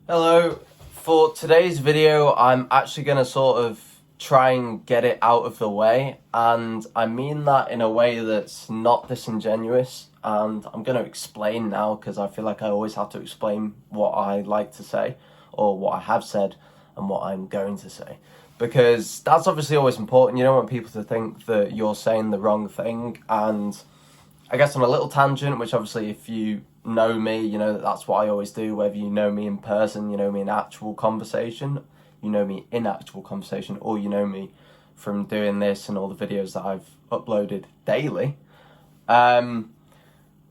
Hello, for today's video I'm actually going to sort of try and get it out of the way, and I mean that in a way that's not disingenuous, and I'm going to explain now because I feel like I always have to explain what I like to say or what I have said and what I'm going to say, because that's obviously always important. You don't want people to think that you're saying the wrong thing. And I guess on a little tangent, which obviously if you know me, you know that that's what I always do, whether you know me in person, you know me in actual conversation, you know me in actual conversation, or you know me from doing this and all the videos that I've uploaded daily. That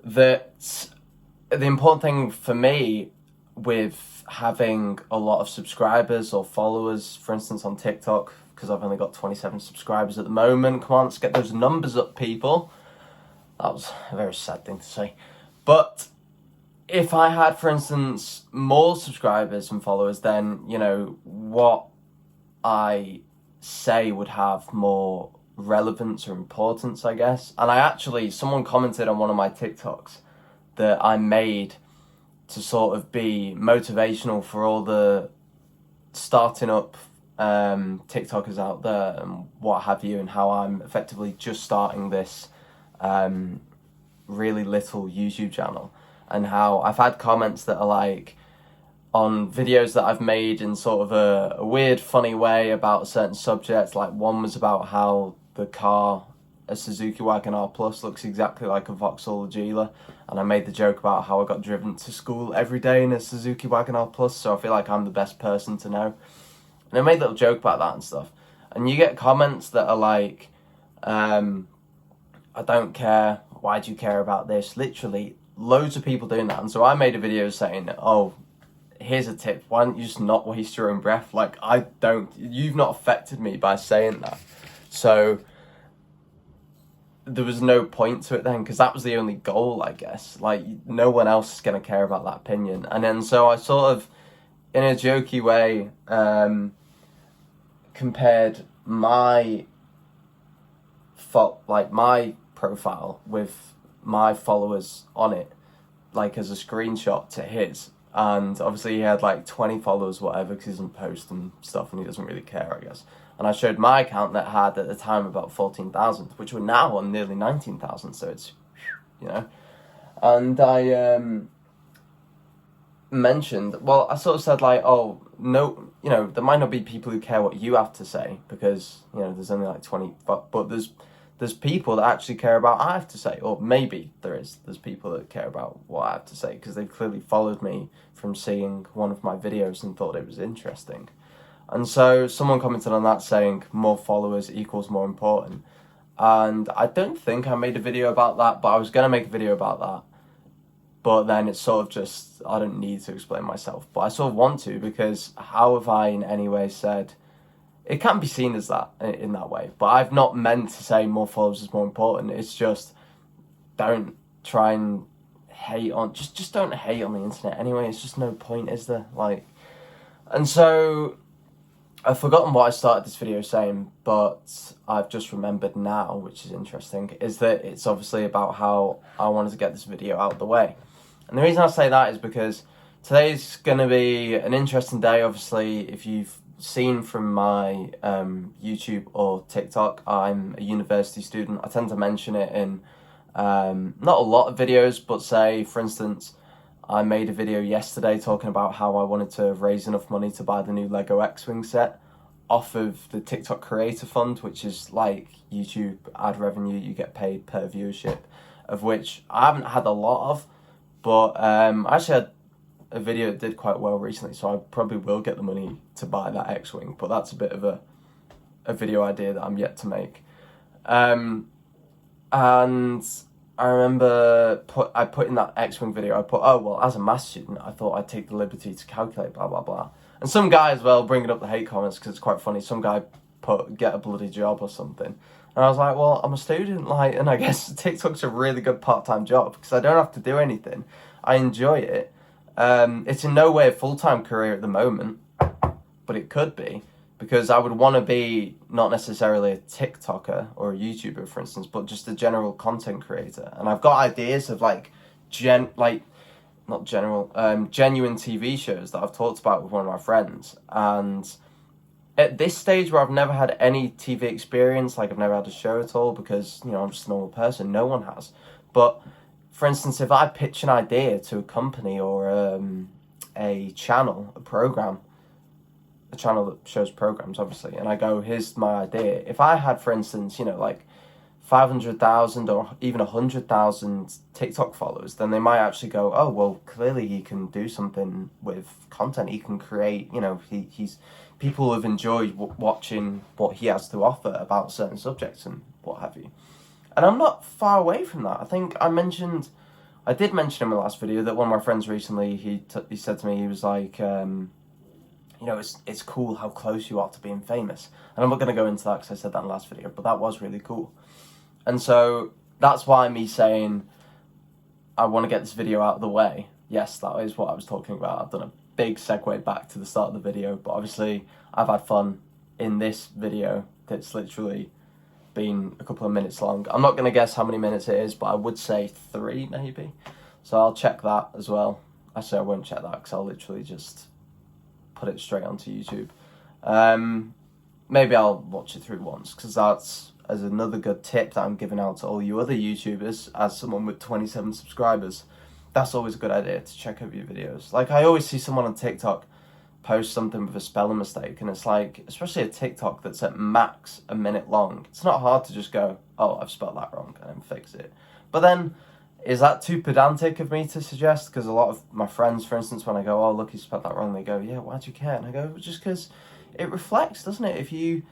the important thing for me with having a lot of subscribers or followers, for instance on TikTok, because I've only got 27 subscribers at the moment. Come on, let's get those numbers up, people. That was a very sad thing to say. But if I had, for instance, more subscribers and followers, then, you know, what I say would have more relevance or importance, I guess. And someone commented on one of my TikToks that I made to sort of be motivational for all the starting up TikTokers out there and what have you, and how I'm effectively just starting this really little YouTube channel, and how I've had comments that are like on videos that I've made in sort of a weird funny way about a certain subject. Like one was about how the car, a Suzuki Wagon-R Plus, looks exactly like a Vauxhall Agila, and I made the joke about how I got driven to school every day in a Suzuki Wagon-R Plus, so I feel like I'm the best person to know. And I made a little joke about that and stuff, and you get comments that are like, I don't care, why do you care about this? Literally, loads of people doing that. And so I made a video saying, oh, here's a tip, why don't you just not waste your own breath? Like, you've not affected me by saying that. So there was no point to it then, because that was the only goal, I guess. Like, no one else is going to care about that opinion. And then so I sort of, in a jokey way, compared my profile with my followers on it, like as a screenshot to his. And obviously he had like 20 followers, whatever, because he doesn't post and stuff and he doesn't really care, I guess. And I showed my account that had at the time about 14,000, which were now on nearly 19,000, so it's, you know. And I mentioned, well, I sort of said like, oh, no, you know, there might not be people who care what you have to say, because, you know, there's only like 20, but there's people that actually care about what I have to say, or maybe there's people that care about what I have to say, because they've clearly followed me from seeing one of my videos and thought it was interesting. And so someone commented on that saying more followers equals more important. And I don't think I made a video about that, but I was going to make a video about that. But then it's sort of just, I don't need to explain myself. But I sort of want to, because how have I in any way said, it can be seen as that, in that way. But I've not meant to say more followers is more important. It's just, don't try and hate on, just don't hate on the internet anyway. It's just no point, is there? Like, and so I've forgotten what I started this video saying, but I've just remembered now, which is interesting, is that it's obviously about how I wanted to get this video out of the way. And the reason I say that is because today's going to be an interesting day. Obviously, if you've seen from my YouTube or TikTok, I'm a university student. I tend to mention it in not a lot of videos, but say, for instance, I made a video yesterday talking about how I wanted to raise enough money to buy the new Lego X-Wing set off of the TikTok Creator Fund, which is like YouTube ad revenue. You get paid per viewership, of which I haven't had a lot of, but I actually had a video that did quite well recently, so I probably will get the money to buy that X-Wing, but that's a bit of a video idea that I'm yet to make. And I remember I put in that X-Wing video, I put, oh, well, as a maths student, I thought I'd take the liberty to calculate, blah, blah, blah. And some guy as well, bringing up the hate comments, because it's quite funny, some guy put, get a bloody job or something. And I was like, well, I'm a student, like, and I guess TikTok's a really good part-time job, because I don't have to do anything. I enjoy it. It's in no way a full-time career at the moment, but it could be, because I would want to be not necessarily a TikToker or a YouTuber, for instance, but just a general content creator. And I've got ideas of like not general, genuine TV shows that I've talked about with one of my friends. And at this stage where I've never had any TV experience, like I've never had a show at all because, you know, I'm just a normal person, no one has. But, for instance, if I pitch an idea to a company or a channel, a channel that shows programs, obviously, and I go, here's my idea. If I had, for instance, you know, like 500,000 or even 100,000 TikTok followers, then they might actually go, oh, well, clearly he can do something with content. He can create, you know, he's people have enjoyed watching what he has to offer about certain subjects and what have you. And I'm not far away from that. I think I did mention in my last video that one of my friends recently, he said to me, he was like, you know, it's cool how close you are to being famous. And I'm not going to go into that because I said that in the last video, but that was really cool. And so that's why me saying I want to get this video out of the way. Yes, that is what I was talking about. I've done a big segue back to the start of the video, but obviously I've had fun in this video that's literally been a couple of minutes long. I'm not going to guess how many minutes it is, but I would say 3 maybe. So I'll check that as well. Actually, I won't check that because I'll literally just put it straight onto YouTube. Maybe I'll watch it through once because that's as another good tip that I'm giving out to all you other YouTubers as someone with 27 subscribers. That's always a good idea to check over your videos. Like I always see someone on TikTok post something with a spelling mistake and it's like, especially a TikTok that's at max a minute long, it's not hard to just go, oh, I've spelled that wrong and then fix it. But then, is that too pedantic of me to suggest? Because a lot of my friends, for instance, when I go, oh, look, you spelled that wrong, they go, yeah, why do you care? And I go, just because it reflects, doesn't it? If you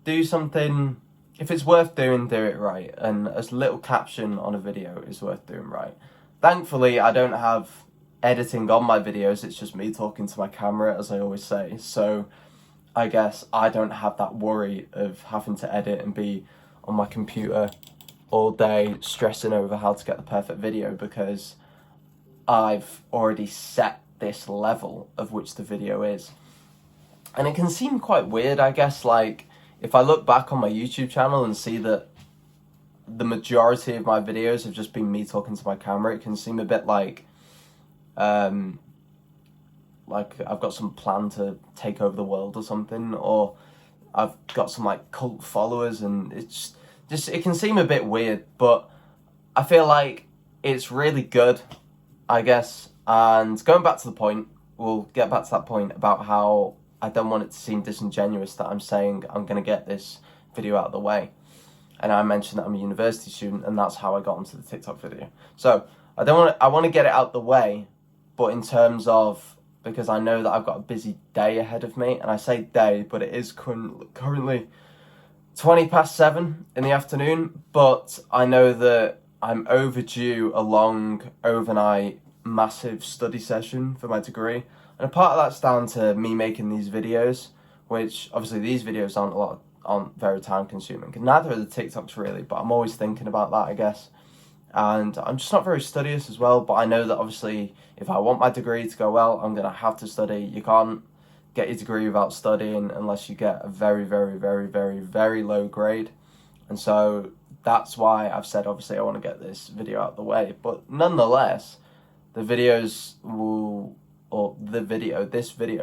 do something, if it's worth doing, do it right. And a little caption on a video is worth doing right. Thankfully, I don't have editing on my videos, it's just me talking to my camera, as I always say. So I guess I don't have that worry of having to edit and be on my computer all day stressing over how to get the perfect video because I've already set this level of which the video is. And it can seem quite weird, I guess, like if I look back on my YouTube channel and see that the majority of my videos have just been me talking to my camera, it can seem a bit like I've got some plan to take over the world or something, or I've got some like cult followers, and it's just it can seem a bit weird, but I feel like it's really good, I guess. And going back to the point, we'll get back to that point about how I don't want it to seem disingenuous that I'm saying I'm going to get this video out of the way. And I mentioned that I'm a university student, and that's how I got onto the TikTok video. So I want to get it out the way, but in terms of, because I know that I've got a busy day ahead of me, and I say day, but it is currently 7:20 in the afternoon, but I know that I'm overdue a long overnight massive study session for my degree, and a part of that's down to me making these videos, which obviously these videos aren't very time consuming, and neither are the TikToks really, but I'm always thinking about that, I guess. And I'm just not very studious as well, but I know that obviously if I want my degree to go well, I'm going to have to study. You can't get your degree without studying unless you get a very, very, very, very, very low grade. And so that's why I've said obviously I want to get this video out of the way. But nonetheless, this video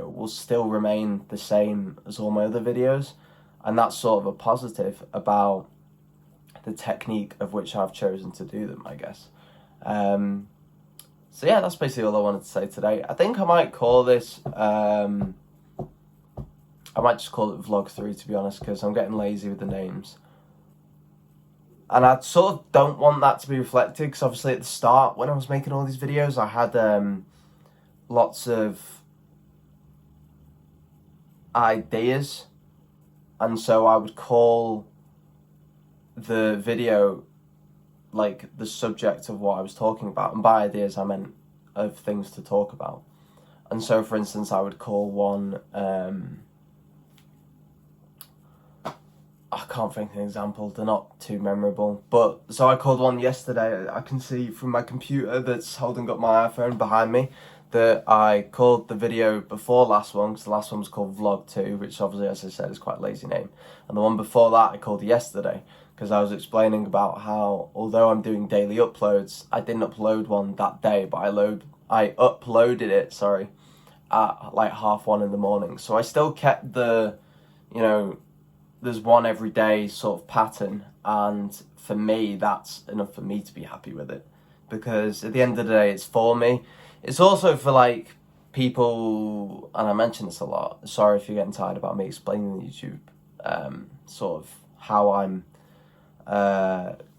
will still remain the same as all my other videos. And that's sort of a positive about the technique of which I've chosen to do them, I guess. So yeah, that's basically all I wanted to say today. I think I might call this, I might just call it Vlog 3, to be honest, because I'm getting lazy with the names. And I sort of don't want that to be reflected, because obviously at the start, when I was making all these videos, I had lots of ideas, and so I would call the video like the subject of what I was talking about, and by ideas I meant of things to talk about. And so for instance I would call one I can't think of an example, they're not too memorable, but so I called one yesterday. I can see from my computer that's holding up my iPhone behind me that I called the video before last one, because the last one was called Vlog 2, which obviously, as I said, is quite a lazy name. And the one before that I called Yesterday, because I was explaining about how, although I'm doing daily uploads, I didn't upload one that day, but I I uploaded it, sorry, at like 1:30 in the morning. So I still kept the, you know, there's one every day sort of pattern, and for me, that's enough for me to be happy with it. Because at the end of the day, it's for me. It's also for like people, and I mention this a lot, sorry if you're getting tired about me explaining the YouTube, sort of how I'm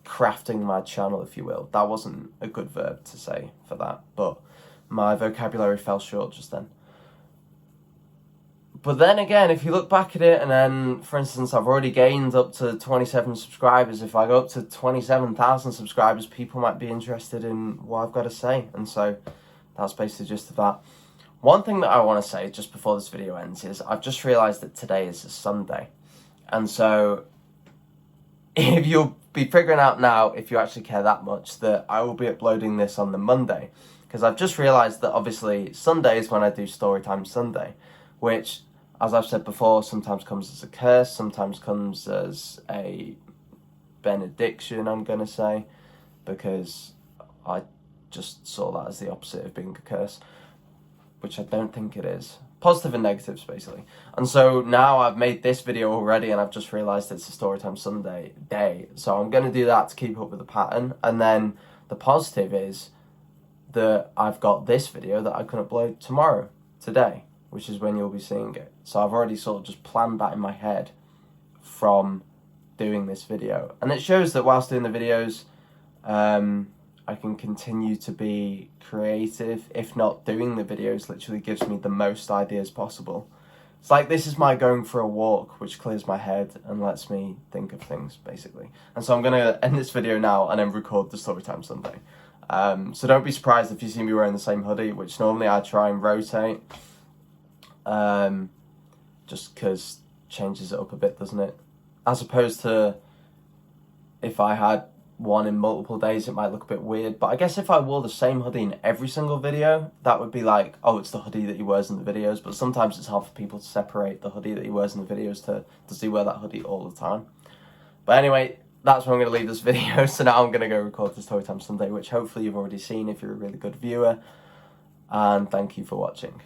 crafting my channel, if you will. That wasn't a good verb to say for that, but my vocabulary fell short just then. But then again, if you look back at it, and then, for instance, I've already gained up to 27 subscribers. If I go up to 27,000 subscribers, people might be interested in what I've got to say. And so that's basically just of that. One thing that I want to say just before this video ends is I've just realised that today is a Sunday. And so if you'll be figuring out now, if you actually care that much, that I will be uploading this on the Monday. Because I've just realised that obviously Sunday is when I do Storytime Sunday, which, as I've said before, sometimes comes as a curse, sometimes comes as a benediction, I'm going to say, because I just saw that as the opposite of being a curse, which I don't think it is. Positive and negatives, basically. And so now I've made this video already, and I've just realised it's a Storytime Sunday day, so I'm going to do that to keep up with the pattern. And then the positive is that I've got this video that I can upload tomorrow, today, which is when you'll be seeing it. So I've already sort of just planned that in my head from doing this video. And it shows that whilst doing the videos, I can continue to be creative. If not, doing the videos literally gives me the most ideas possible. It's like this is my going for a walk, which clears my head and lets me think of things, basically. And so I'm going to end this video now and then record the Storytime Sunday. So don't be surprised if you see me wearing the same hoodie, which normally I try and rotate. Just because changes it up a bit, doesn't it? As opposed to if I had one in multiple days, it might look a bit weird. But I guess if I wore the same hoodie in every single video, that would be like, oh, it's the hoodie that he wears in the videos. But sometimes it's hard for people to separate the hoodie that he wears in the videos to does he wear that hoodie all the time. But anyway, that's where I'm going to leave this video. So now I'm going to go record the Storytime Sunday, which hopefully you've already seen if you're a really good viewer. And thank you for watching.